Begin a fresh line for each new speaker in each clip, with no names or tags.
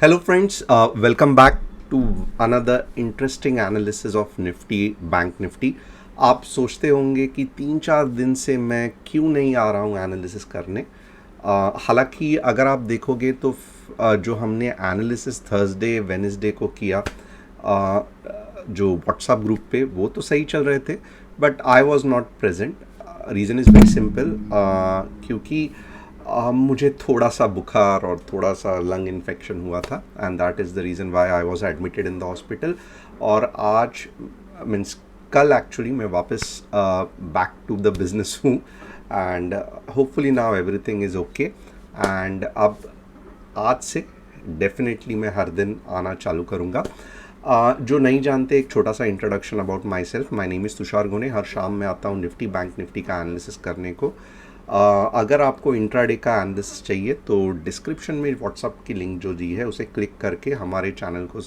Hello, friends. Welcome back to another interesting analysis of Nifty bank Nifty. आप सोचते होंगे कि 3-4 दिन से मैं क्यों नहीं आ रहा हूँ एनालिसिस करने। हालांकि अगर आप देखोगे तो जो हमने एनालिसिस थर्सडे वेडनेसडे को किया जो व्हाट्सएप ग्रुप पे वो तो सही चल रहे थे, but I was not present. Reason is very simple, क्योंकि मुझे थोड़ा सा बुखार और थोड़ा सा लंग इन्फेक्शन हुआ था, and that is the reason why I was admitted in the hospital. और आज मीन्स कल एक्चुअली मैं वापस बैक टू द बिजनेस हूँ, and hopefully now everything is okay. And अब आज से डेफिनेटली मैं हर दिन आना चालू करूँगा। जो नहीं जानते, एक छोटा सा introduction about myself. My name is Tushar Gone. हर शाम मैं आता हूँ निफ्टी बैंक निफ्टी का एनालिसिस करने को। अगर आपको इंट्राडे का एनालिसिस चाहिए तो डिस्क्रिप्शन में व्हाट्सअप की लिंक जो दी है उसे क्लिक करके हमारे चैनल को,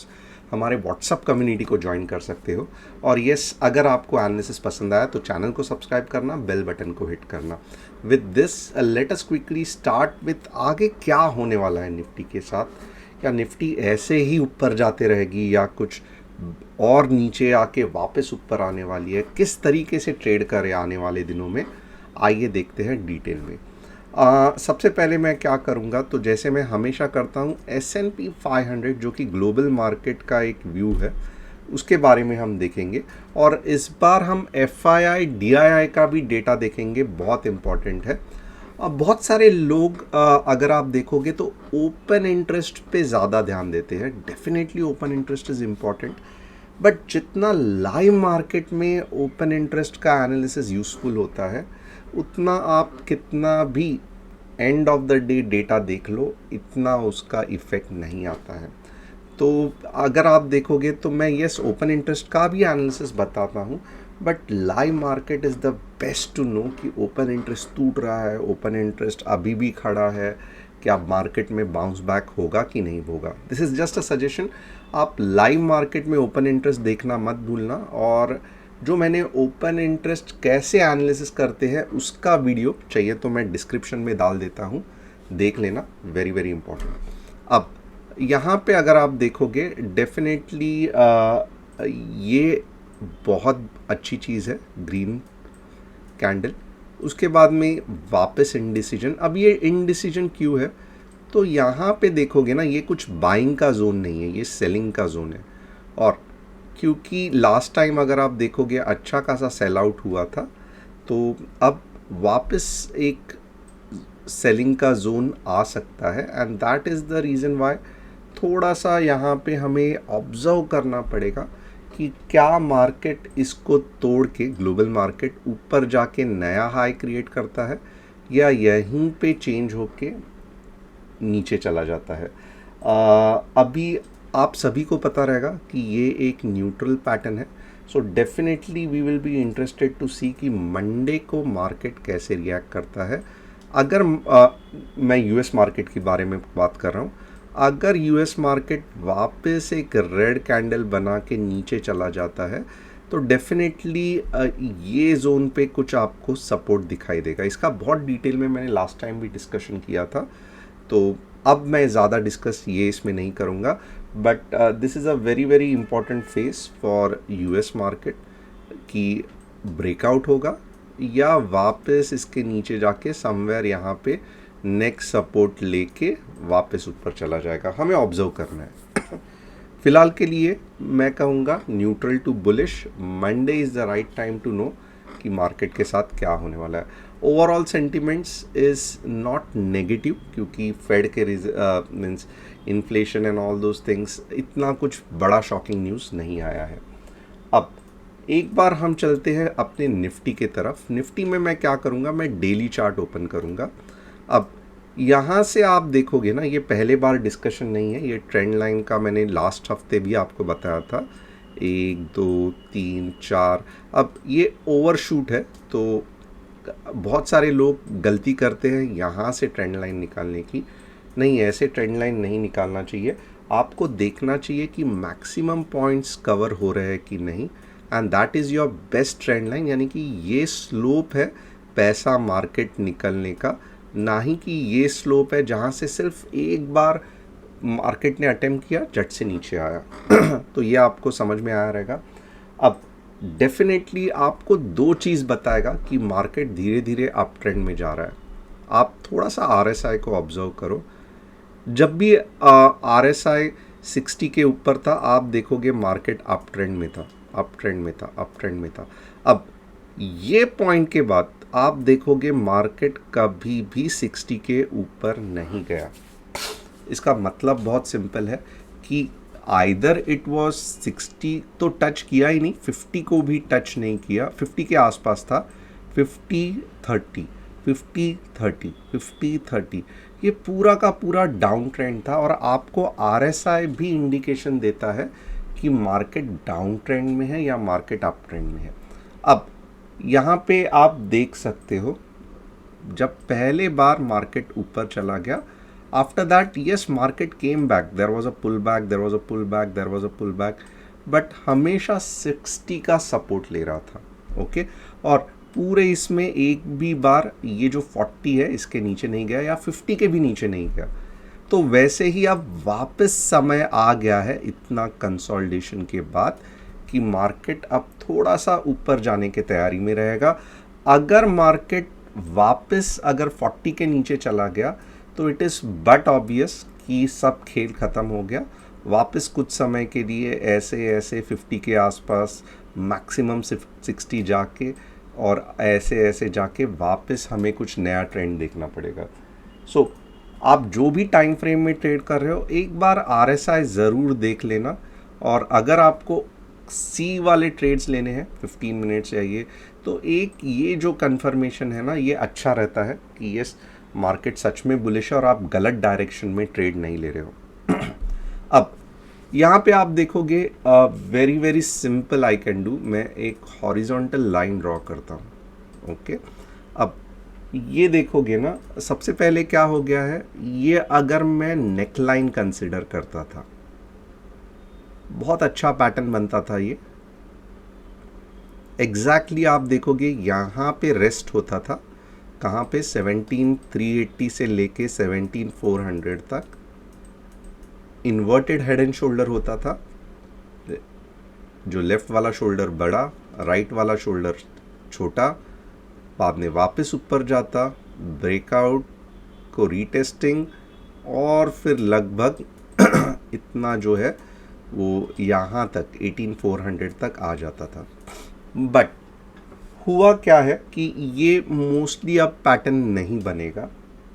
हमारे व्हाट्सअप कम्युनिटी को ज्वाइन कर सकते हो। और यस, अगर आपको एनालिसिस पसंद आया तो चैनल को सब्सक्राइब करना, बेल बटन को हिट करना। With this let us quickly start with आगे क्या होने वाला है निफ्टी के साथ। क्या निफ्टी ऐसे ही ऊपर जाते रहेगी या कुछ और नीचे आके वापस ऊपर आने वाली है? किस तरीके से ट्रेड करे आने वाले दिनों में, आइए देखते हैं डिटेल में। सबसे पहले मैं क्या करूंगा, तो जैसे मैं हमेशा करता हूं, S&P 500 जो कि ग्लोबल मार्केट का एक व्यू है उसके बारे में हम देखेंगे। और इस बार हम FII DII का भी डेटा देखेंगे, बहुत इम्पॉर्टेंट है। बहुत सारे लोग अगर आप देखोगे तो ओपन इंटरेस्ट पे ज़्यादा ध्यान देते हैं। Definitely open interest is important, but जितना लाइव मार्केट में ओपन इंटरेस्ट का एनालिसिस यूज़फुल होता है, उतना आप कितना भी end of the day data देख लो, इतना उसका इफ़ेक्ट नहीं आता है। तो अगर आप देखोगे तो मैं यस ओपन इंटरेस्ट का भी एनालिसिस बताता हूँ, but live market is the best to know कि ओपन इंटरेस्ट टूट रहा है, ओपन इंटरेस्ट अभी भी खड़ा है, क्या मार्केट में बाउंस बैक होगा कि नहीं होगा। This is just a suggestion. आप लाइव मार्केट में ओपन इंटरेस्ट देखना मत भूलना। और जो मैंने ओपन इंटरेस्ट कैसे एनालिसिस करते हैं उसका वीडियो चाहिए तो मैं डिस्क्रिप्शन में डाल देता हूँ, देख लेना, वेरी वेरी इंपॉर्टेंट। अब यहाँ पे अगर आप देखोगे डेफिनेटली ये बहुत अच्छी चीज़ है, ग्रीन कैंडल। उसके बाद में वापस इनडिसीजन। अब ये इनडिसीजन क्यों है, तो यहाँ पे देखोगे ना, ये कुछ बाइंग का जोन नहीं है, ये सेलिंग का जोन है। और क्योंकि लास्ट टाइम अगर आप देखोगे अच्छा खासा सेल आउट हुआ था, तो अब वापस एक सेलिंग का जोन आ सकता है, and that is the reason why थोड़ा सा यहाँ पे हमें ऑब्जर्व करना पड़ेगा कि क्या मार्केट इसको तोड़ के, ग्लोबल मार्केट ऊपर जाके नया हाई क्रिएट करता है या यहीं पे चेंज होके नीचे चला जाता है। अभी आप सभी को पता रहेगा कि ये एक न्यूट्रल पैटर्न है। So definitely we will be interested to see कि मंडे को मार्केट कैसे रिएक्ट करता है। अगर मैं यूएस मार्केट के बारे में बात कर रहा हूँ, अगर यूएस मार्केट वापस एक रेड कैंडल बना के नीचे चला जाता है तो डेफिनेटली ये जोन पे कुछ आपको सपोर्ट दिखाई देगा। इसका बहुत डिटेल में मैंने लास्ट टाइम भी डिस्कशन किया था, तो अब मैं ज़्यादा डिस्कस ये इसमें नहीं करूँगा। But this is a very very important face for US market कि ब्रेकआउट होगा या वापस इसके नीचे जाके समवेयर यहाँ पे नेक्स्ट सपोर्ट लेके वापस ऊपर चला जाएगा, हमें ऑब्जर्व करना है। फिलहाल के लिए मैं कहूँगा neutral to bullish. Monday is the right time to know कि मार्केट के साथ क्या होने वाला है। Overall sentiments is not negative, क्योंकि फेड के means inflation and all those things, इतना कुछ बड़ा शॉकिंग न्यूज़ नहीं आया है। अब एक बार हम चलते हैं अपने निफ्टी के तरफ। निफ्टी में मैं क्या करूँगा, मैं डेली चार्ट ओपन करूँगा। अब यहाँ से आप देखोगे ना, ये पहले बार डिस्कशन नहीं है, ये ट्रेंड लाइन का मैंने लास्ट हफ्ते भी आपको बताया था, 1 2 3 4। अब ये ओवरशूट है, तो बहुत सारे लोग गलती करते हैं यहाँ से ट्रेंड लाइन निकालने की। नहीं, ऐसे ट्रेंड लाइन नहीं निकालना चाहिए। आपको देखना चाहिए कि मैक्सिमम पॉइंट्स कवर हो रहे हैं कि नहीं, and that is your best trend line. यानी कि ये स्लोप है पैसा मार्केट निकलने का, ना ही कि ये स्लोप है जहाँ से सिर्फ एक बार मार्केट ने अटेम्प्ट किया, झट से नीचे आया। तो ये आपको समझ में आया रहेगा। अब डेफिनेटली आपको दो चीज़ बताएगा कि मार्केट धीरे धीरे अप ट्रेंड में जा रहा है। आप थोड़ा सा RSI को ऑब्जर्व करो। जब भी RSI 60 के ऊपर था, आप देखोगे मार्केट अप ट्रेंड में था, अप ट्रेंड में था, अप ट्रेंड में था। अब ये पॉइंट के बाद आप देखोगे मार्केट कभी भी 60 के ऊपर नहीं गया। इसका मतलब बहुत सिंपल है कि आइदर इट वाज 60 तो टच किया ही नहीं, 50 को भी टच नहीं किया, 50 के आसपास था, 50 30 50 30 50 30, ये पूरा का पूरा डाउन ट्रेंड था। और आपको RSI भी इंडिकेशन देता है कि मार्केट डाउन ट्रेंड में है या मार्केट अप ट्रेंड में है। अब यहाँ पे आप देख सकते हो, जब पहले बार मार्केट ऊपर चला गया, after that yes market came back, there was a pullback, there was a pullback, there was a pullback, but हमेशा 60 का सपोर्ट ले रहा था। ओके और पूरे इसमें एक भी बार ये जो 40 है इसके नीचे नहीं गया या 50 के भी नीचे नहीं गया। तो वैसे ही अब वापस समय आ गया है इतना कंसोलिडेशन के बाद कि मार्केट अब थोड़ा सा ऊपर जाने की तैयारी में रहेगा। अगर मार्केट वापस अगर 40 के नीचे चला गया तो इट इज़ बट ऑब्वियस कि सब खेल ख़त्म हो गया। वापस कुछ समय के लिए ऐसे ऐसे 50 के आसपास मैक्सिमम 60 जाके और ऐसे ऐसे जाके वापस हमें कुछ नया ट्रेंड देखना पड़ेगा। सो आप जो भी टाइम फ्रेम में ट्रेड कर रहे हो, एक बार RSI ज़रूर देख लेना। और अगर आपको C वाले ट्रेड्स लेने हैं 15 मिनट्स या ये, तो एक ये जो कन्फर्मेशन है ना, ये अच्छा रहता है कि यस मार्केट सच में बुलिश है और आप गलत डायरेक्शन में ट्रेड नहीं ले रहे हो। अब यहाँ पे आप देखोगे very very simple I can do, मैं एक हॉरिजॉन्टल लाइन ड्रॉ करता हूँ। ओके अब ये देखोगे ना, सबसे पहले क्या हो गया है, ये अगर मैं नेक लाइन कंसिडर करता था, बहुत अच्छा पैटर्न बनता था ये। एग्जैक्टली आप देखोगे यहाँ पे रेस्ट होता था, कहाँ पे 17,380 से लेके 17,400 तक इन्वर्टेड हेड एंड शोल्डर होता था। जो लेफ्ट वाला शोल्डर बड़ा, राइट वाला शोल्डर छोटा, बाद में वापस ऊपर जाता, ब्रेकआउट को रीटेस्टिंग, और फिर लगभग इतना जो है वो यहाँ तक 18,400 तक आ जाता था। बट हुआ क्या है कि ये मोस्टली अब पैटर्न नहीं बनेगा।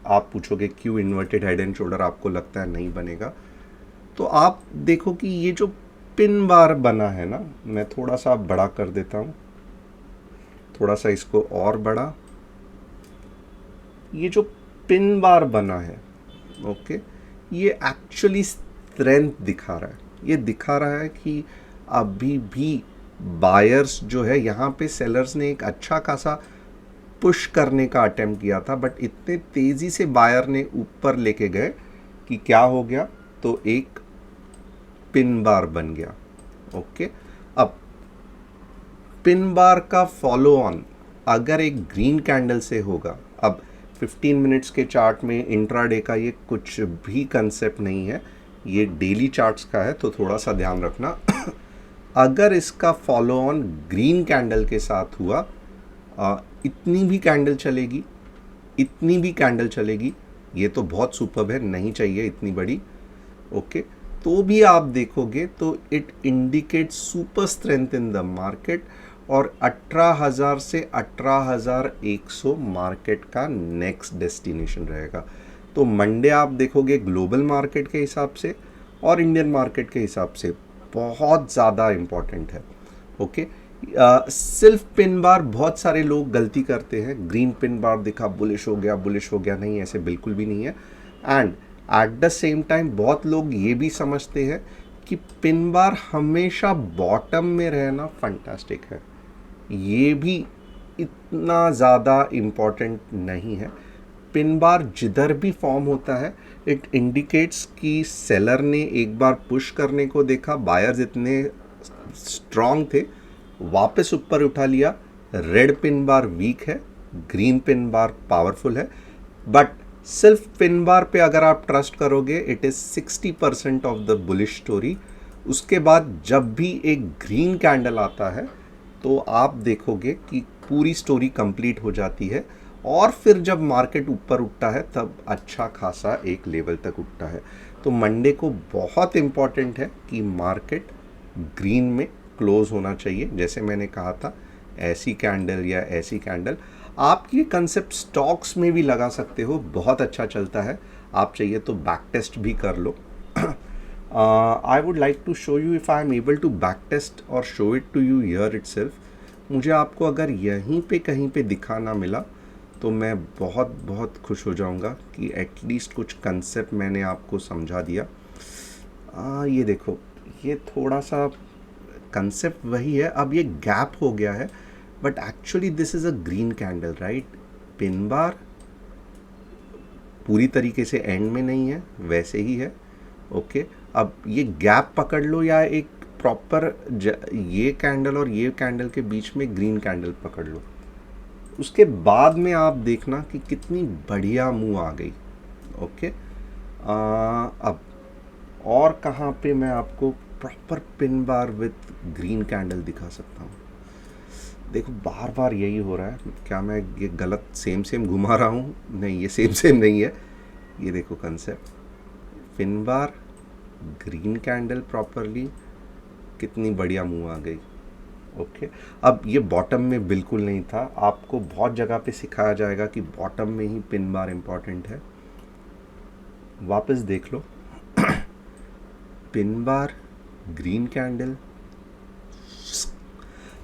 आप पूछोगे क्यों इन्वर्टेड हेड एंड शोल्डर आपको लगता है नहीं बनेगा, तो आप देखो कि ये जो पिन बार बना है ना, मैं थोड़ा सा बड़ा कर देता हूँ, थोड़ा सा इसको और बड़ा, ये जो पिन बार बना है, ओके, ये एक्चुअली स्ट्रेंथ दिखा रहा है। ये दिखा रहा है कि अभी भी बायर्स जो है, यहाँ पे सेलर्स ने एक अच्छा खासा पुश करने का अटेम्प्ट किया था, बट इतने तेज़ी से बायर ने ऊपर लेके गए कि क्या हो गया, तो एक पिन बार बन गया। ओके अब पिन बार का फॉलो ऑन अगर एक ग्रीन कैंडल से होगा, अब 15 मिनट्स के चार्ट में इंट्राडे का ये कुछ भी कंसेप्ट नहीं है, ये डेली चार्ट्स का है, तो थोड़ा सा ध्यान रखना। अगर इसका फॉलो ऑन ग्रीन कैंडल के साथ हुआ, इतनी भी कैंडल चलेगी, इतनी भी कैंडल चलेगी, ये तो बहुत सुपर्ब है, नहीं चाहिए इतनी बड़ी। ओके तो भी आप देखोगे तो it indicate super strength in the market, और 18,000 से 18,100 मार्केट का नेक्स्ट डेस्टिनेशन रहेगा। तो मंडे आप देखोगे ग्लोबल मार्केट के हिसाब से और इंडियन मार्केट के हिसाब से बहुत ज़्यादा इम्पॉर्टेंट है। ओके सिर्फ पिन बार बहुत सारे लोग गलती करते हैं, ग्रीन पिन बार दिखा बुलिश हो गया, बुलिश हो गया, नहीं, ऐसे बिल्कुल भी नहीं है। And at the same time बहुत लोग ये भी समझते हैं कि पिन बार हमेशा बॉटम में रहना फंटास्टिक है, ये भी इतना ज़्यादा इम्पॉर्टेंट नहीं है। पिन बार जिधर भी फॉर्म होता है, इट इंडिकेट्स कि सेलर ने एक बार पुश करने को देखा, बायर्स इतने स्ट्रॉन्ग थे, वापस ऊपर उठा लिया। रेड पिन बार वीक है, ग्रीन पिन बार पावरफुल है, बट सिर्फ पिन बार पे अगर आप ट्रस्ट करोगे it is 60% of the bullish story. उसके बाद जब भी एक ग्रीन कैंडल आता है तो आप देखोगे कि पूरी स्टोरी कंप्लीट हो जाती है, और फिर जब मार्केट ऊपर उठता है तब अच्छा खासा एक लेवल तक उठता है। तो मंडे को बहुत इम्पॉर्टेंट है कि मार्केट ग्रीन में क्लोज होना चाहिए। जैसे मैंने कहा था, ऐसी कैंडल या ऐसी कैंडल, आप ये कंसेप्ट स्टॉक्स में भी लगा सकते हो, बहुत अच्छा चलता है। आप चाहिए तो बैक टेस्ट भी कर लो। I would like to show you if I am able to back test और show it to you here itself. मुझे आपको अगर यहीं पे कहीं पे दिखा ना मिला तो मैं बहुत बहुत खुश हो जाऊंगा कि एटलीस्ट कुछ कंसेप्ट मैंने आपको समझा दिया। ये देखो, ये थोड़ा सा कंसेप्ट वही है, अब ये गैप हो गया है, but actually this is a green candle right. Pin bar पूरी तरीके से एंड में नहीं है, वैसे ही है। ओके, अब ये गैप पकड़ लो या एक प्रॉपर ये कैंडल और ये कैंडल के बीच में ग्रीन कैंडल पकड़ लो, उसके बाद में आप देखना कि कितनी बढ़िया मूव आ गई। ओके, अब और कहाँ पे मैं आपको proper pin bar with green candle दिखा सकता हूँ। देखो बार बार यही हो रहा है, क्या मैं ये गलत सेम सेम घुमा रहा हूँ? नहीं, ये सेम सेम नहीं है। ये देखो concept, pin bar green candle properly, कितनी बढ़िया मूव आ गई। ओके, अब ये बॉटम में बिल्कुल नहीं था, आपको बहुत जगह पे सिखाया जाएगा कि बॉटम में ही पिन बार इम्पॉर्टेंट है। वापस देख लो, पिन बार ग्रीन कैंडल।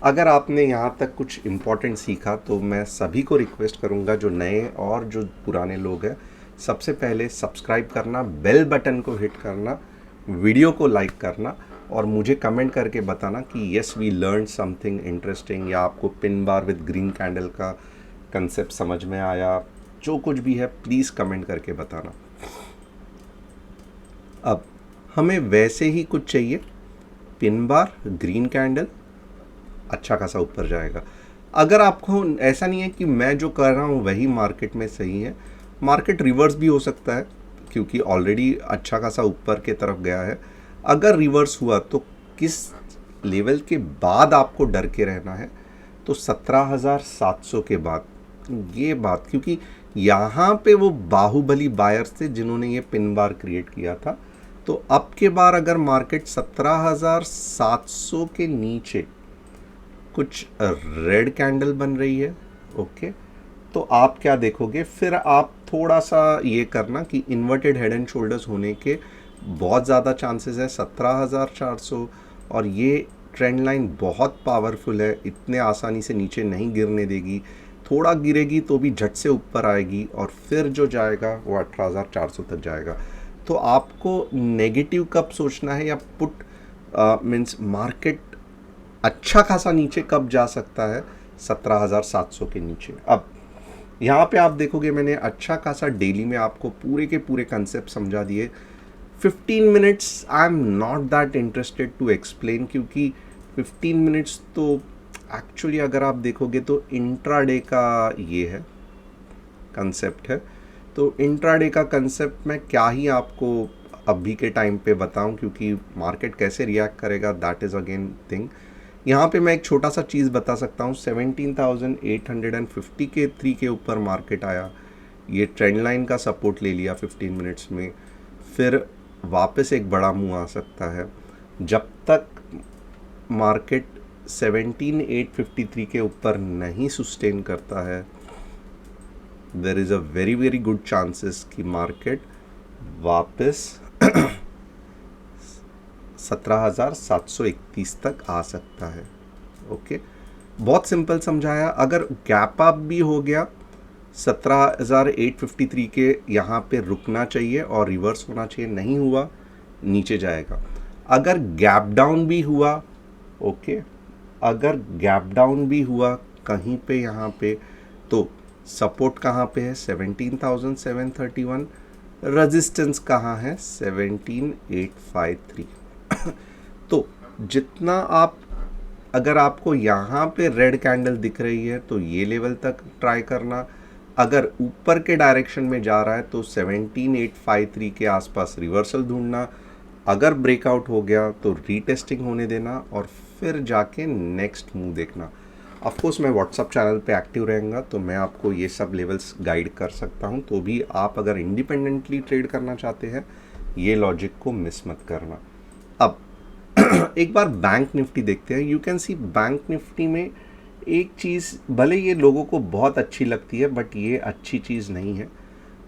अगर आपने यहाँ तक कुछ इम्पोर्टेंट सीखा तो मैं सभी को रिक्वेस्ट करूँगा, जो नए और जो पुराने लोग हैं, सबसे पहले सब्सक्राइब करना, बेल बटन को हिट करना, वीडियो को लाइक करना, और मुझे कमेंट करके बताना कि yes we learn something interesting, या आपको pin bar with green candle का कंसेप्ट समझ में आया। जो कुछ भी है प्लीज़ कमेंट करके बताना। अब हमें वैसे ही कुछ चाहिए, पिन बार ग्रीन कैंडल, अच्छा खासा ऊपर जाएगा। अगर आपको ऐसा नहीं है कि मैं जो कर रहा हूँ वही मार्केट में सही है, मार्केट रिवर्स भी हो सकता है क्योंकि ऑलरेडी अच्छा खासा ऊपर के तरफ गया है। अगर रिवर्स हुआ तो किस लेवल के बाद आपको डर के रहना है? तो 17,700 के बाद, ये बात, क्योंकि यहाँ पे वो बाहुबली बायर्स थे जिन्होंने ये पिन बार क्रिएट किया था। तो अब के बार अगर मार्केट 17,700 के नीचे कुछ रेड कैंडल बन रही है, ओके, तो आप क्या देखोगे? फिर आप थोड़ा सा ये करना कि इन्वर्टेड हेड एंड शोल्डर्स होने के बहुत ज़्यादा चांसेस है 17,400, और ये ट्रेंड लाइन बहुत पावरफुल है, इतने आसानी से नीचे नहीं गिरने देगी। थोड़ा गिरेगी तो भी झट से ऊपर आएगी, और फिर जो जाएगा वो 18,400 तक जाएगा। तो आपको नेगेटिव कब सोचना है, या पुट मीन्स मार्केट अच्छा खासा नीचे कब जा सकता है? 17,700 के नीचे। अब यहाँ पे आप देखोगे मैंने अच्छा खासा डेली में आपको पूरे के पूरे कंसेप्ट समझा दिए। 15 minutes I am not that interested to explain, क्योंकि 15 मिनट्स तो एक्चुअली अगर आप देखोगे तो इंट्राडे का ये है कंसेप्ट है। तो इंट्राडे का कंसेप्ट मैं क्या ही आपको अभी के टाइम पे बताऊं, क्योंकि मार्केट कैसे रिएक्ट करेगा दैट इज़ अगेन थिंग। यहाँ पे मैं एक छोटा सा चीज़ बता सकता हूँ, 17,850 के 3 के ऊपर मार्केट आया, ये ट्रेंड लाइन का सपोर्ट ले लिया 15 मिनट्स में, फिर वापस एक बड़ा मूव आ सकता है। जब तक मार्केट 17,853 के ऊपर नहीं सस्टेन करता है, there is a very very good chances कि मार्केट वापस 17,731 तक आ सकता है। ओके, बहुत सिंपल समझाया। अगर गैप अप भी हो गया 17,853 के, यहाँ पे रुकना चाहिए और रिवर्स होना चाहिए, नहीं हुआ नीचे जाएगा। अगर गैप डाउन भी हुआ, ओके, अगर गैप डाउन भी हुआ कहीं पे यहाँ पे, तो सपोर्ट कहाँ पे है? 17,731। रेजिस्टेंस कहाँ है? 17,853। तो जितना आप, अगर आपको यहाँ पे रेड कैंडल दिख रही है तो ये लेवल तक ट्राई करना, अगर ऊपर के डायरेक्शन में जा रहा है तो 17853 के आसपास रिवर्सल ढूंढना, अगर ब्रेकआउट हो गया तो रीटेस्टिंग होने देना और फिर जाके नेक्स्ट मूव देखना। ऑफ कोर्स मैं व्हाट्सअप चैनल पे एक्टिव रहेंगे तो मैं आपको ये सब लेवल्स गाइड कर सकता हूँ, तो भी आप अगर इंडिपेंडेंटली ट्रेड करना चाहते हैं ये लॉजिक को मिस मत करना। अब एक बार बैंक निफ्टी देखते हैं। You can see bank Nifty में एक चीज़, भले ये लोगों को बहुत अच्छी लगती है बट ये अच्छी चीज़ नहीं है।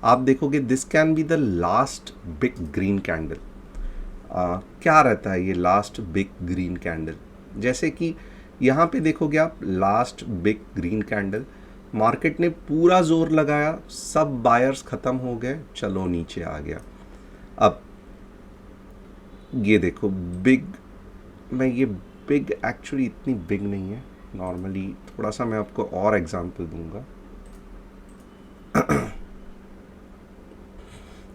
आप देखोगे this can be the last big green candle. क्या रहता है ये लास्ट बिग ग्रीन कैंडल? जैसे कि यहाँ पे देखोगे आप last big green candle, market ने पूरा जोर लगाया, सब बायर्स ख़त्म हो गए, चलो नीचे आ गया। अब ये देखो बिग, मैं ये बिग एक्चुअली इतनी बिग नहीं है, नॉर्मली थोड़ा सा मैं आपको और एग्जांपल दूंगा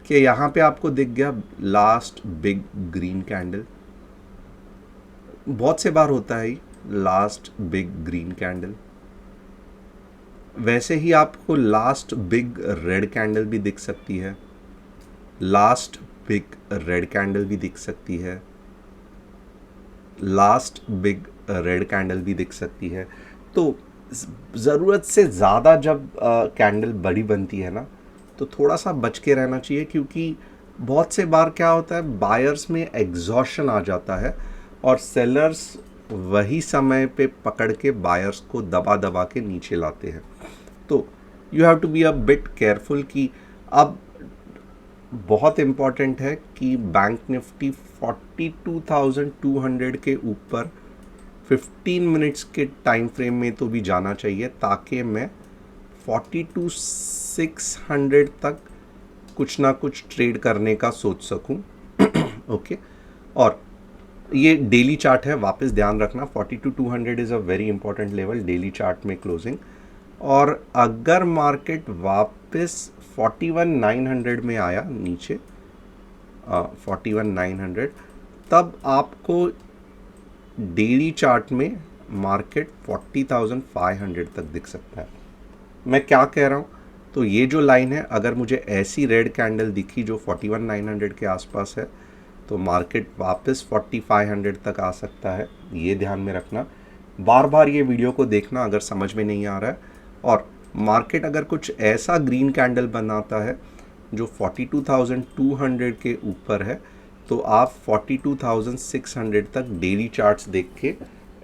कि यहाँ पे आपको दिख गया लास्ट बिग ग्रीन कैंडल। बहुत से बार होता है लास्ट बिग ग्रीन कैंडल। वैसे ही आपको लास्ट बिग रेड कैंडल भी दिख सकती है, लास्ट बिग रेड कैंडल भी दिख सकती है, लास्ट बिग रेड कैंडल भी दिख सकती है। तो ज़रूरत से ज़्यादा जब कैंडल बड़ी बनती है ना तो थोड़ा सा बच के रहना चाहिए, क्योंकि बहुत से बार क्या होता है बायर्स में एग्जॉशन आ जाता है और सेलर्स वही समय पे पकड़ के बायर्स को दबा दबा के नीचे लाते हैं। तो you have to be a bit careful कि अब बहुत इम्पॉर्टेंट है कि बैंक निफ्टी 42,200 के ऊपर 15 मिनट्स के टाइम फ्रेम में तो भी जाना चाहिए, ताकि मैं 42,600 तक कुछ ना कुछ ट्रेड करने का सोच सकूं। ओके और ये डेली चार्ट है, वापस ध्यान रखना 42,200 is a very important level daily chart में क्लोजिंग। और अगर मार्केट वापस 41,900 में आया नीचे, 41,900, तब आपको डेली चार्ट में मार्केट 40,500 तक दिख सकता है। मैं क्या कह रहा हूँ, तो ये जो लाइन है, अगर मुझे ऐसी रेड कैंडल दिखी जो 41,900 के आसपास है तो मार्केट वापस 4500 तक आ सकता है। ये ध्यान में रखना, बार बार ये वीडियो को देखना अगर समझ में नहीं आ रहा है। और मार्केट अगर कुछ ऐसा ग्रीन कैंडल बनाता है जो 42,200 के ऊपर है तो आप 42,600 तक डेली चार्ट्स देख के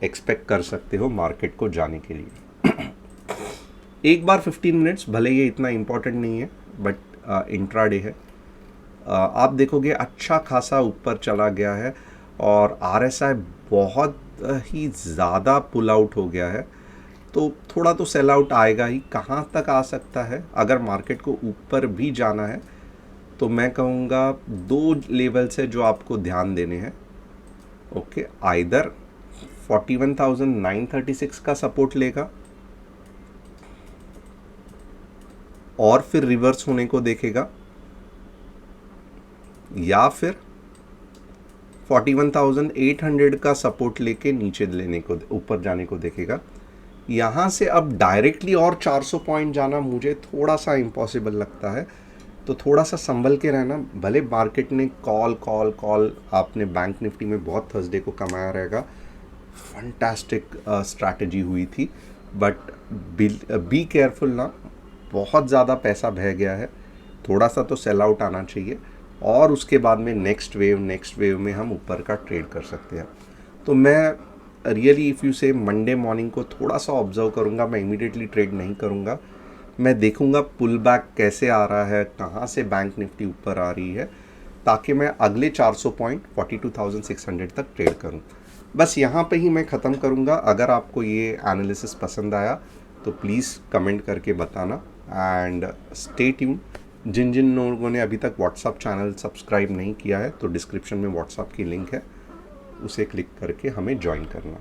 एक्सपेक्ट कर सकते हो मार्केट को जाने के लिए। एक बार 15 मिनट्स, भले ये इतना इम्पोर्टेंट नहीं है बट इंट्राडे है, आप देखोगे अच्छा खासा ऊपर चला गया है और आरएसआई बहुत ही ज़्यादा पुल आउट हो गया है, तो थोड़ा तो सेल आउट आएगा ही। कहाँ तक आ सकता है? अगर मार्केट को ऊपर भी जाना है तो मैं कहूँगा दो लेवल्स है जो आपको ध्यान देने हैं। ओके, आइदर 41,936 का सपोर्ट लेगा और फिर रिवर्स होने को देखेगा, या फिर 41,800 का सपोर्ट लेके नीचे लेने को, ऊपर जाने को देखेगा। यहाँ से अब डायरेक्टली और 400 पॉइंट जाना मुझे थोड़ा सा इम्पॉसिबल लगता है, तो थोड़ा सा संभल के रहना। भले मार्केट ने कॉल आपने बैंक निफ्टी में बहुत थर्सडे को कमाया रहेगा, फंटास्टिक स्ट्रैटेजी हुई थी, बट बी केयरफुल ना, बहुत ज़्यादा पैसा बह गया है, थोड़ा सा तो सेल आउट आना चाहिए और उसके बाद में नेक्स्ट वेव में हम ऊपर का ट्रेड कर सकते हैं। तो मैं रियली इफ़ यू से मंडे मॉर्निंग को थोड़ा सा ऑब्जर्व करूँगा, मैं इमीडिएटली ट्रेड नहीं करूँगा, मैं देखूँगा पुल बैक कैसे आ रहा है, कहाँ से बैंक निफ्टी ऊपर आ रही है, ताकि मैं अगले 400 पॉइंट 42,600 तक ट्रेड करूँ। बस यहाँ पे ही मैं ख़त्म करूँगा। अगर आपको ये एनालिसिस पसंद आया तो प्लीज़ कमेंट करके बताना एंड स्टे ट्यून। जिन लोगों ने अभी तक व्हाट्सअप चैनल सब्सक्राइब नहीं किया है तो डिस्क्रिप्शन में व्हाट्सअप की लिंक है, उसे क्लिक करके हमें ज्वाइन करना।